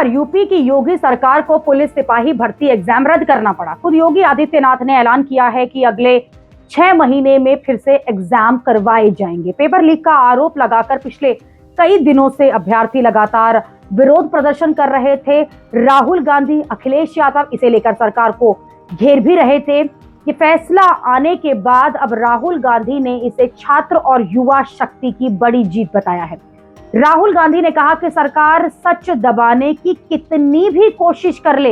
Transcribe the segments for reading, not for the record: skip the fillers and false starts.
बार UP की योगी सरकार को पुलिस सिपाही भर्ती एग्जाम रद्द करना पड़ा। खुद योगी आदित्यनाथ ने ऐलान किया है कि अगले 6 महीने में फिर से एग्जाम करवाए जाएंगे। पेपर लीक का आरोप लगाकर पिछले कई दिनों से अभ्यर्थी लगातार विरोध प्रदर्शन कर रहे थे। राहुल गांधी, अखिलेश यादव इसे लेकर सरकार को घेर भी रहे थे। ये फैसला आने के बाद अब राहुल गांधी ने इसे छात्र और युवा शक्ति की बड़ी जीत बताया है। राहुल गांधी ने कहा कि सरकार सच दबाने की कितनी भी कोशिश कर ले,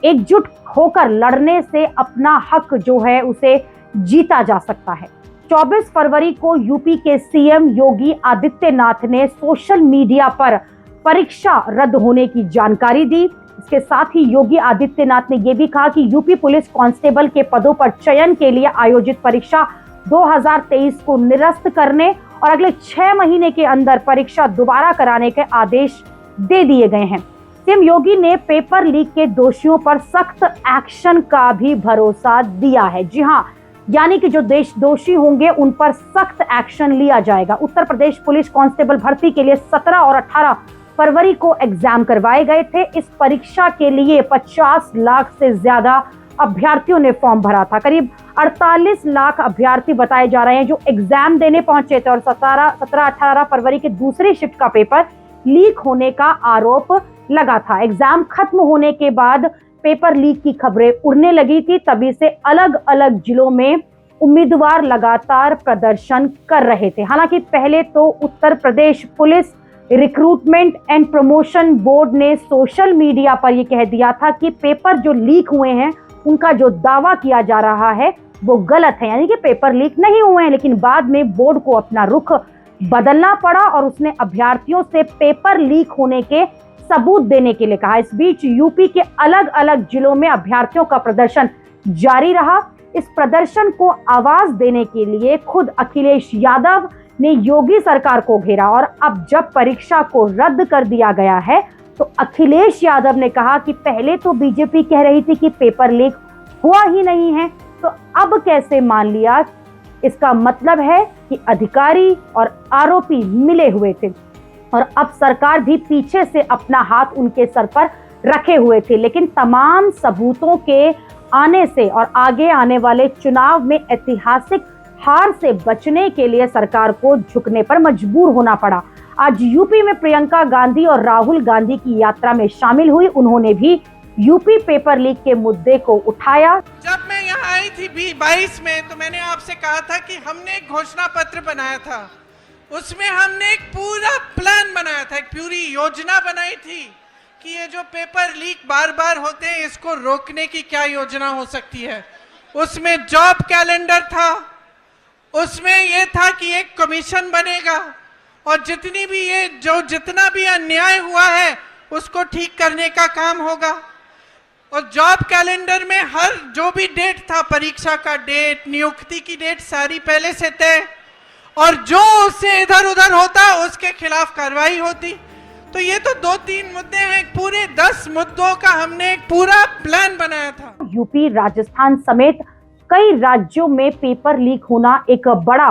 एकजुट होकर लड़ने से अपना हक जो है उसे जीता जा सकता है। 24 फरवरी को यूपी के सीएम योगी आदित्यनाथ ने सोशल मीडिया पर परीक्षा रद्द होने की जानकारी दी। इसके साथ ही योगी आदित्यनाथ ने यह भी कहा कि यूपी पुलिस कांस्टेबल के पदों पर चयन के लिए आयोजित परीक्षा 2023 को निरस्त करने और अगले 6 महीने के अंदर परीक्षा दोबारा कराने के आदेश दे दिए गए हैं। सीएम योगी ने पेपर लीक के दोषियों पर सख्त एक्शन का भी भरोसा दिया है। जी हां, यानी कि जो दोषी होंगे उन पर सख्त एक्शन लिया जाएगा। उत्तर प्रदेश पुलिस कांस्टेबल भर्ती के लिए 17 और 18 फरवरी को एग्जाम करवाए गए थे। इस परीक्षा के लिए 50 लाख से ज्यादा अभ्यर्थियों ने फॉर्म भरा था। करीब 48 लाख अभ्यर्थी बताए जा रहे हैं जो एग्जाम देने पहुंचे थे और 17-18 फरवरी के दूसरी शिफ्ट का पेपर लीक होने का आरोप लगा था। एग्जाम खत्म होने के बाद पेपर लीक की खबरें उड़ने लगी थी। तभी से अलग अलग जिलों में उम्मीदवार लगातार प्रदर्शन कर रहे थे। हालांकि पहले तो Uttar Pradesh police recruitment and promotion board ने सोशल मीडिया पर यह कह दिया था कि पेपर जो लीक हुए हैं उनका जो दावा किया जा रहा है वो गलत है, यानी कि पेपर लीक नहीं हुए हैं। लेकिन बाद में बोर्ड को अपना रुख बदलना पड़ा और उसने अभ्यर्थियों से पेपर लीक होने के सबूत देने के लिए कहा। इस बीच यूपी के अलग अलग जिलों में अभ्यर्थियों का प्रदर्शन जारी रहा। इस प्रदर्शन को आवाज देने के लिए खुद अखिलेश यादव ने योगी सरकार को घेरा और अब जब परीक्षा को रद्द कर दिया गया है तो अखिलेश यादव ने कहा कि पहले तो बीजेपी कह रही थी कि पेपर लीक हुआ ही नहीं है, तो अब कैसे मान लिया। इसका मतलब है कि अधिकारी और आरोपी मिले हुए थे और अब सरकार भी पीछे से अपना हाथ उनके सर पर रखे हुए थे। लेकिन तमाम सबूतों के आने से और आगे आने वाले चुनाव में ऐतिहासिक हार से बचने के लिए सरकार को झुकने पर मजबूर होना पड़ा। आज यूपी में प्रियंका गांधी और राहुल गांधी की यात्रा में शामिल हुई। उन्होंने भी यूपी पेपर लीक के मुद्दे को उठाया। जब मैं यहाँ आई थी 22 में तो मैंने आपसे कहा था कि हमने एक घोषणा पत्र बनाया था, उसमें हमने एक पूरा प्लान बनाया था, एक पूरी योजना बनाई थी कि ये जो पेपर लीक बार बार होते हैं इसको रोकने की क्या योजना हो सकती है। उसमें जॉब कैलेंडर था, उसमें ये था कि एक कमीशन बनेगा और जितना भी अन्याय हुआ है उसको ठीक करने का काम होगा। और जॉब कैलेंडर में हर जो भी डेट था, परीक्षा का डेट, नियुक्ति की डेट सारी पहले से तय और जो उससे इधर उधर होता उसके खिलाफ कार्रवाई होती। तो ये तो 2-3 मुद्दे हैं, पूरे 10 मुद्दों का हमने एक पूरा प्लान बनाया था। यूपी, राजस्थान समेत कई राज्यों में पेपर लीक होना एक बड़ा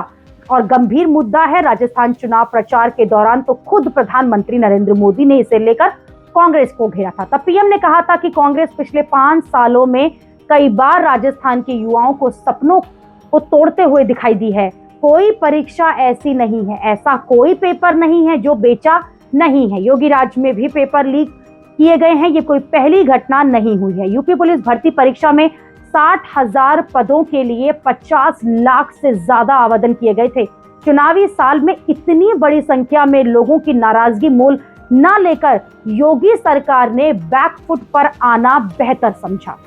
और गंभीर मुद्दा है। राजस्थान चुनाव प्रचार के दौरान तो खुद प्रधानमंत्री नरेंद्र मोदी ने इसे लेकर कांग्रेस को घेरा था। तब पीएम ने कहा था कि कांग्रेस पिछले 5 सालों में कई बार राजस्थान के युवाओं को सपनों को तोड़ते हुए दिखाई दी है। कोई परीक्षा ऐसी नहीं है, ऐसा कोई पेपर नहीं है जो बेचा नहीं है। योगी राज में भी पेपर लीक किए गए हैं, ये कोई पहली घटना नहीं हुई है। यूपी पुलिस भर्ती परीक्षा में 60,000 पदों के लिए 50 लाख से ज्यादा आवेदन किए गए थे। चुनावी साल में इतनी बड़ी संख्या में लोगों की नाराजगी मोल न लेकर योगी सरकार ने बैकफुट पर आना बेहतर समझा।